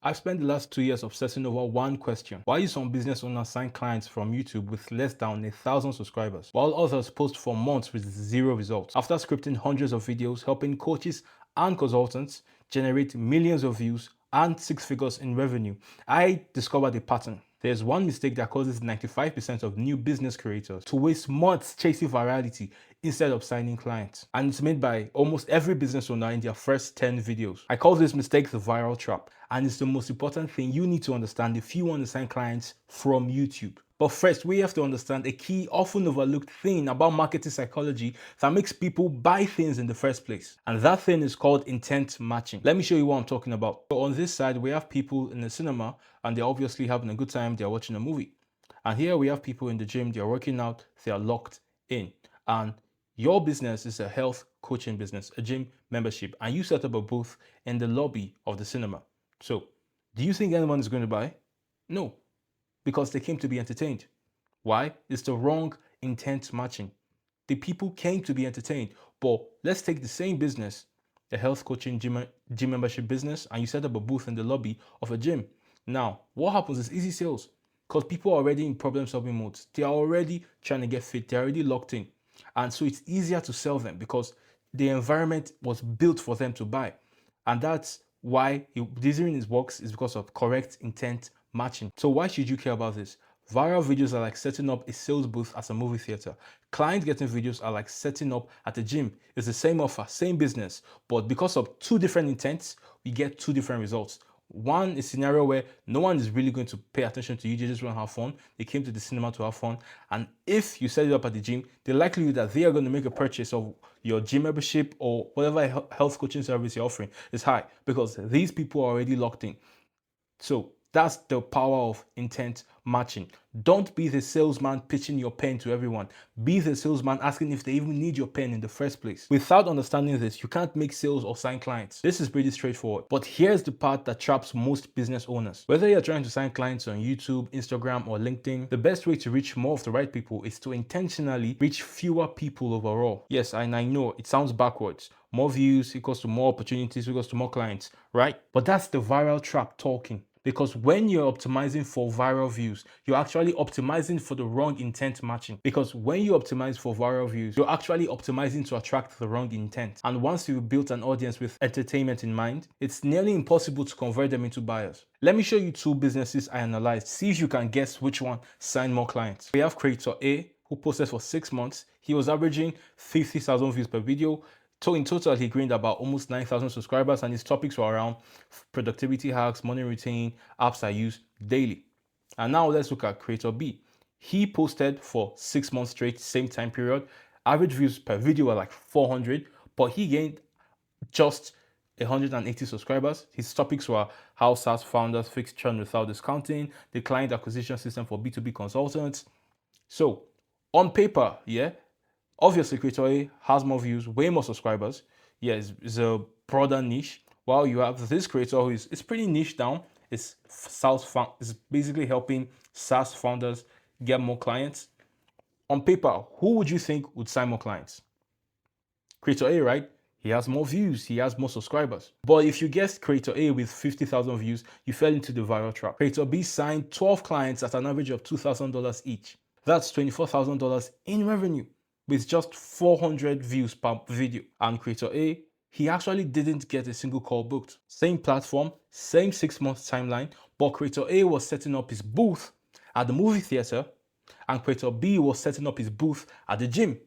I've spent the last 2 years obsessing over one question. Why do some business owners sign clients from YouTube with less than 1,000 subscribers, while others post for months with zero results? After scripting hundreds of videos, helping coaches and consultants generate millions of views and 6 figures in revenue, I discovered a pattern. There's one mistake that causes 95% of new business creators to waste months chasing virality instead of signing clients. And it's made by almost every business owner in their first 10 videos. I call this mistake the viral trap. And it's the most important thing you need to understand if you want to sign clients from YouTube. But first, we have to understand a key, often overlooked thing about marketing psychology that makes people buy things in the first place. And that thing is called intent matching. Let me show you what I'm talking about. So on this side, we have people in the cinema and they're obviously having a good time. They're watching a movie. And here we have people in the gym. They're working out. They're locked in. And your business is a health coaching business, a gym membership, and you set up a booth in the lobby of the cinema. So, do you think anyone is going to buy? No, because they came to be entertained. Why? It's the wrong intent matching. The people came to be entertained, but let's take the same business, a health coaching gym membership business, and you set up a booth in the lobby of a gym. Now, what happens is easy sales, because people are already in problem-solving modes. They are already trying to get fit. They're already locked in. And so it's easier to sell them because the environment was built for them to buy. And that's why the reason it works is because of correct intent matching. So why should you care about this? Viral videos are like setting up a sales booth at a movie theater. Client getting videos are like setting up at a gym. It's the same offer, same business, but because of two different intents, we get two different results. One is a scenario where no one is really going to pay attention to you. They just want to have fun. They came to the cinema to have fun. And if you set it up at the gym, the likelihood that they are going to make a purchase of your gym membership or whatever health coaching service you're offering is high because these people are already locked in. So that's the power of intent matching. Don't be the salesman pitching your pen to everyone. Be the salesman asking if they even need your pen in the first place. Without understanding this, you can't make sales or sign clients. This is pretty straightforward. But here's the part that traps most business owners. Whether you're trying to sign clients on YouTube, Instagram, or LinkedIn, the best way to reach more of the right people is to intentionally reach fewer people overall. Yes, and I know it sounds backwards. More views equals to more opportunities equals to more clients, right? But that's the viral trap talking. Because when you're optimizing for viral views, you're actually optimizing for the wrong intent matching. Because when you optimize for viral views, you're actually optimizing to attract the wrong intent. And once you've built an audience with entertainment in mind, it's nearly impossible to convert them into buyers. Let me show you two businesses I analyzed. See if you can guess which one signed more clients. We have creator A, who posted for 6 months. He was averaging 50,000 views per video. So in total, he gained about almost 9,000 subscribers, and his topics were around productivity hacks, money routine, apps I use daily. And now let's look at creator B. He posted for 6 months straight, same time period. Average views per video were like 400, but he gained just 180 subscribers. His topics were how SaaS founders fix churn without discounting, the client acquisition system for B2B consultants. So on paper, yeah, obviously, Creator A has more views, way more subscribers. Yeah, it's a broader niche. While you have this creator who is pretty niche down. It's basically helping SaaS founders get more clients. On paper, who would you think would sign more clients? Creator A, right? He has more views, he has more subscribers. But if you guessed Creator A with 50,000 views, you fell into the viral trap. Creator B signed 12 clients at an average of $2,000 each. That's $24,000 in revenue, with just 400 views per video. And Creator A, he actually didn't get a single call booked. Same platform, same 6 months timeline, but Creator A was setting up his booth at the movie theater and Creator B was setting up his booth at the gym. Do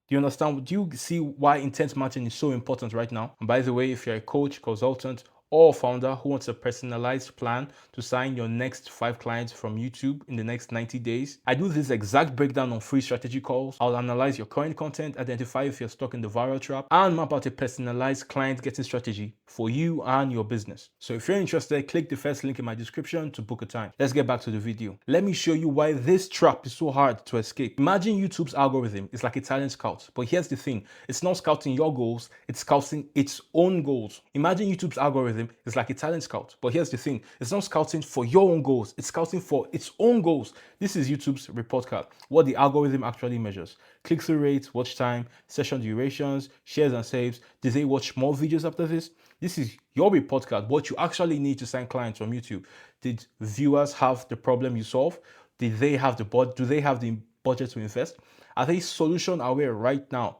you understand? Do you see why intent matching is so important right now? And by the way, if you're a coach, consultant, or founder who wants a personalized plan to sign your next 5 clients from YouTube in the next 90 days, I do this exact breakdown on free strategy calls. I'll analyze your current content, identify if you're stuck in the viral trap, and map out a personalized client getting strategy for you and your business. So if you're interested, click the first link in my description to book a time. Let's get back to the video. Let me show you why this trap is so hard to escape. Imagine YouTube's algorithm is like a talent scout, but here's the thing. It's not scouting your goals, it's scouting its own goals. Imagine YouTube's algorithm algorithm is like a talent scout. But here's the thing, it's not scouting for your own goals, it's scouting for its own goals. This is YouTube's report card, what the algorithm actually measures. Click-through rates, watch time, session durations, shares and saves. Did they watch more videos after this? This is your report card, what you actually need to sign clients from YouTube. Did viewers have the problem you solve? Did they have the budget? Do they have the budget to invest? Are they solution aware right now?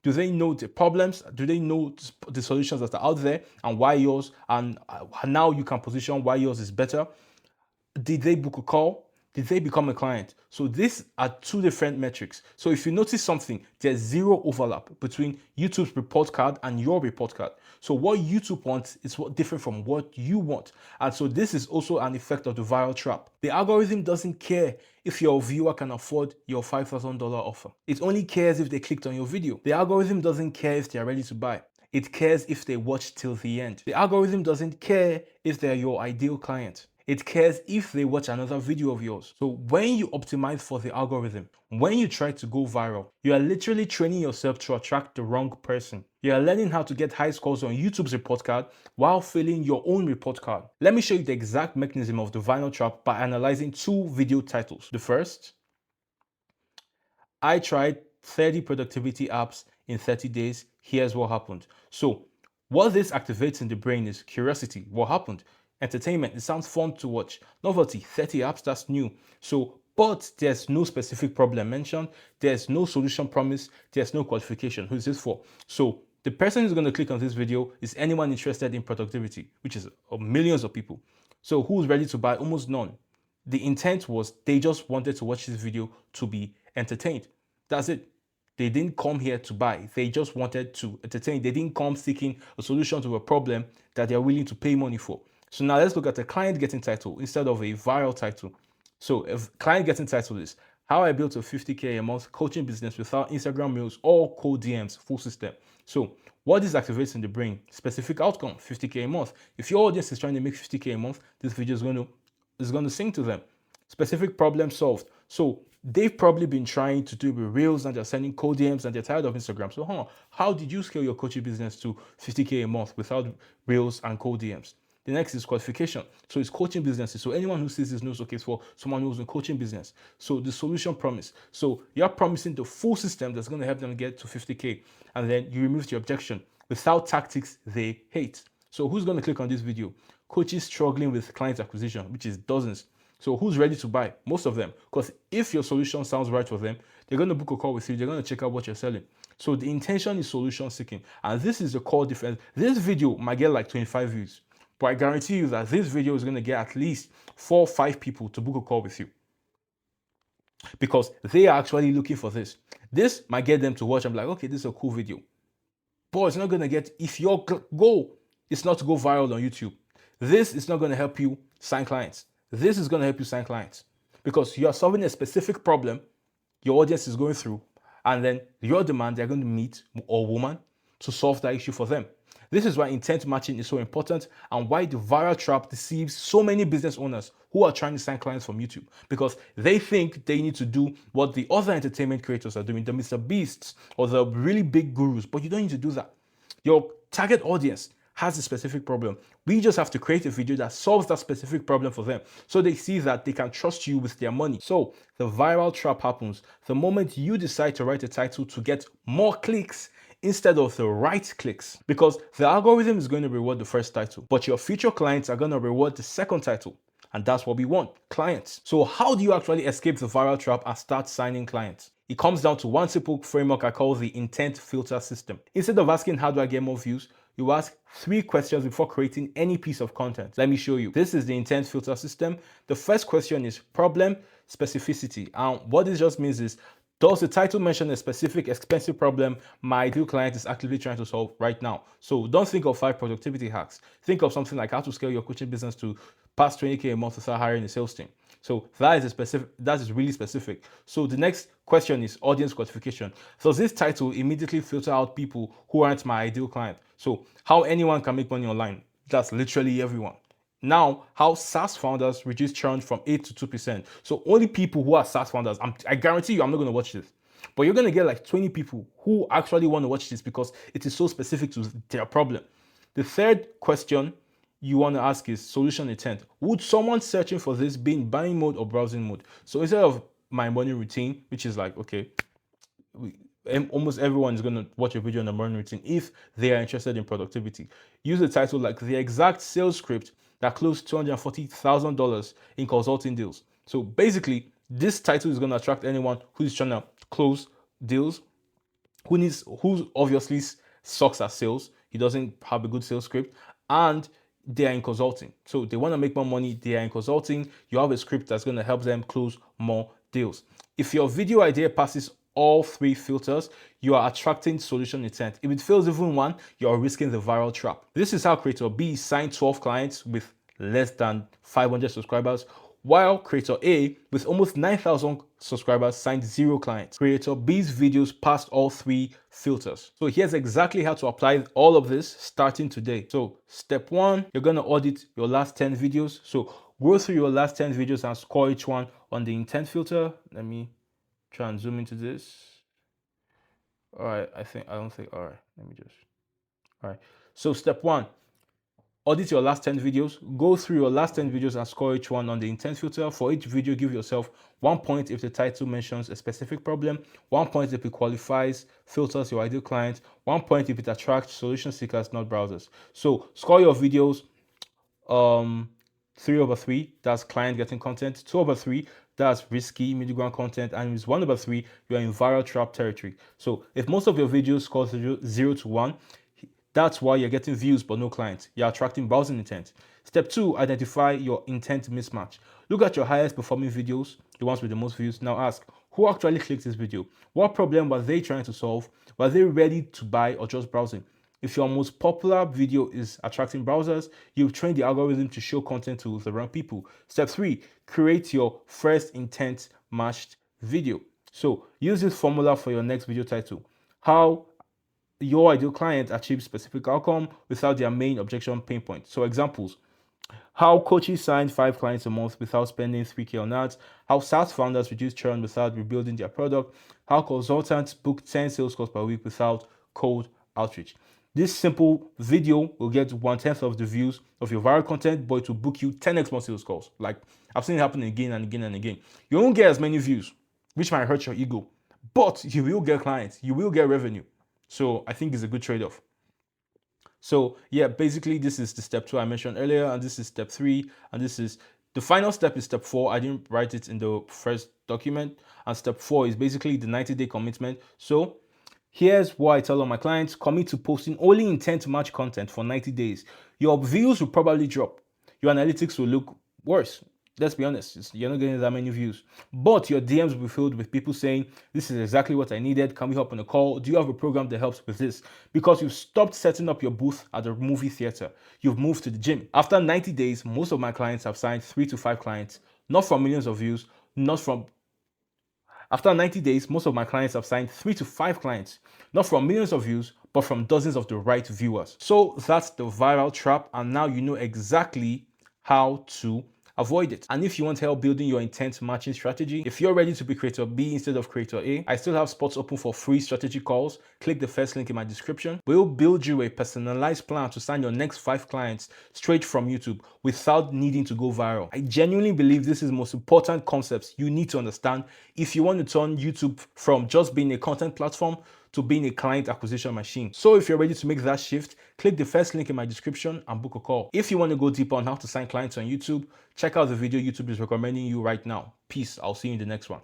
Do they know the problems? Do they know the solutions that are out there and why yours, and now you can position why yours is better? Did they book a call? Did they become a client? So these are two different metrics. So if you notice something, there's zero overlap between YouTube's report card and your report card. So what YouTube wants is what different from what you want. And so this is also an effect of the viral trap. The algorithm doesn't care if your viewer can afford your $5,000 offer. It only cares if they clicked on your video. The algorithm doesn't care if they are ready to buy. It cares if they watch till the end. The algorithm doesn't care if they're your ideal client. It cares if they watch another video of yours. So when you optimize for the algorithm, when you try to go viral, you are literally training yourself to attract the wrong person. You are learning how to get high scores on YouTube's report card while failing your own report card. Let me show you the exact mechanism of the viral trap by analyzing two video titles. The first, I tried 30 productivity apps in 30 days. Here's what happened. So what this activates in the brain is curiosity. What happened? Entertainment, it sounds fun to watch. Novelty, 30 apps, that's new. So, but there's no specific problem mentioned. There's no solution promised. There's no qualification. Who's this for? So the person who's going to click on this video is anyone interested in productivity, which is millions of people. So who's ready to buy? Almost none. The intent was they just wanted to watch this video to be entertained. That's it. They didn't come here to buy. They just wanted to entertain. They didn't come seeking a solution to a problem that they're willing to pay money for. So now let's look at a client getting title instead of a viral title. So if client getting title is how I built a 50K a month coaching business without Instagram reels or cold DMs, full system. So what this activates in the brain? Specific outcome, 50K a month. If your audience is trying to make 50K a month, this video is going to sing to them. Specific problem solved. So they've probably been trying to do with reels and they're sending cold DMs and they're tired of Instagram. So how did you scale your coaching business to 50K a month without reels and cold DMs? The next is qualification. So it's coaching businesses. So anyone who sees this knows, okay, it's for someone who's in coaching business. So the solution promise. So you're promising the full system that's going to help them get to 50K. And then you remove the objection. Without tactics, they hate. So who's going to click on this video? Coaches struggling with client acquisition, which is dozens. So who's ready to buy? Most of them. Because if your solution sounds right for them, they're going to book a call with you. They're going to check out what you're selling. So the intention is solution seeking. And this is the core difference. This video might get like 25 views. But I guarantee you that this video is going to get at least 4 or 5 people to book a call with you. Because they are actually looking for this. This might get them to watch and be like, okay, this is a cool video. But it's not going to get, if your goal is not to go viral on YouTube, this is not going to help you sign clients. This is going to help you sign clients. Because you are solving a specific problem your audience is going through. And then your demand, they're going to meet a woman to solve that issue for them. This is why intent matching is so important and why the viral trap deceives so many business owners who are trying to sign clients from YouTube, because they think they need to do what the other entertainment creators are doing, the Mr. Beasts or the really big gurus, but you don't need to do that. Your target audience has a specific problem. We just have to create a video that solves that specific problem for them so they see that they can trust you with their money. So the viral trap happens the moment you decide to write a title to get more clicks instead of the right clicks, because the algorithm is going to reward the first title, but your future clients are going to reward the second title. And that's what we want, clients. So how do you actually escape the viral trap and start signing clients? It comes down to one simple framework I call the intent filter system. Instead of asking, how do I get more views? You ask 3 questions before creating any piece of content. Let me show you. This is the intent filter system. The first question is problem specificity. And what this just means is, does the title mention a specific expensive problem my ideal client is actively trying to solve right now? So don't think of 5 productivity hacks. Think of something like how to scale your coaching business to past 20K a month without hiring a sales team. So that is really specific. So the next question is audience qualification. So this title immediately filter out people who aren't my ideal client. So how anyone can make money online. That's literally everyone. Now, how SaaS founders reduce churn from 8 to 2%. So only people who are SaaS founders, I guarantee you I'm not going to watch this. But you're going to get like 20 people who actually want to watch this because it is so specific to their problem. The third question you want to ask is solution intent. Would someone searching for this be in buying mode or browsing mode? So instead of my morning routine, which is like, okay, almost everyone is going to watch a video on the morning routine if they are interested in productivity. Use a title like the exact sales script that closed $240,000 in consulting deals. So basically, this title is going to attract anyone who's trying to close deals, who obviously sucks at sales. He doesn't have a good sales script, and they are in consulting. So they want to make more money. They are in consulting. You have a script that's going to help them close more deals. If your video idea passes all three filters, you are attracting solution intent. If it fails even one, you are risking the viral trap. This is how Creator B signed 12 clients with less than 500 subscribers, while Creator A, with almost 9,000 subscribers, signed 0 clients. Creator B's videos passed all three filters. So here's exactly how to apply all of this starting today. So step 1, you're going to audit your last 10 videos. So go through your last 10 videos and score each one on the intent filter. Let me try and zoom into this. All right, all right, all right. So step 1, audit your last 10 videos. Go through your last 10 videos and score each one on the intent filter. For each video, give yourself 1 point if the title mentions a specific problem, 1 point if it qualifies, filters your ideal client, 1 point if it attracts solution seekers, not browsers. So score your videos 3/3, that's client getting content, 2/3, that's risky middle ground content, and with 1/3, you're in viral trap territory. So if most of your videos score 0 to 1, that's why you're getting views but no clients. You're attracting browsing intent. Step 2, identify your intent mismatch. Look at your highest performing videos, the ones with the most views. Now ask, who actually clicked this video? What problem were they trying to solve? Were they ready to buy or just browsing? If your most popular video is attracting browsers, you've trained the algorithm to show content to the wrong people. Step 3, create your first intent matched video. So use this formula for your next video title. How your ideal client achieves specific outcome without their main objection pain point. So examples: how coaches sign 5 clients a month without spending 3K on ads, how SaaS founders reduce churn without rebuilding their product, how consultants book 10 sales calls per week without cold outreach. This simple video will get 1/10 of the views of your viral content, but it will book you 10x more sales calls. Like, I've seen it happen again and again and again. You won't get as many views, which might hurt your ego, but you will get clients, you will get revenue. So I think it's a good trade-off. So yeah, basically this is the step 2 I mentioned earlier, and this is step 3, and this is the final step is step 4. I didn't write it in the first document, and step 4 is basically the 90-day commitment. So here's what I tell all my clients: commit to posting only intent to match content for 90 days. Your views will probably drop. Your analytics will look worse. Let's be honest, you're not getting that many views. But your DMs will be filled with people saying, this is exactly what I needed. Can we hop on a call? Do you have a program that helps with this? Because you've stopped setting up your booth at the movie theater. You've moved to the gym. After 90 days, most of my clients have signed 3 to 5 clients, not from millions of views, After 90 days, most of my clients have signed 3 to 5 clients, not from millions of views, but from dozens of the right viewers. So that's the viral trap, and now you know exactly how to avoid it. And if you want help building your intent matching strategy, if you're ready to be Creator B instead of Creator A, I still have spots open for free strategy calls. Click the first link in my description. We'll build you a personalized plan to sign your next 5 clients straight from YouTube without needing to go viral. I genuinely believe this is the most important concepts you need to understand if you want to turn YouTube from just being a content platform to being a client acquisition machine. So if you're ready to make that shift, click the first link in my description and book a call. If you want to go deeper on how to sign clients on YouTube, check out the video YouTube is recommending you right now. Peace. I'll see you in the next one.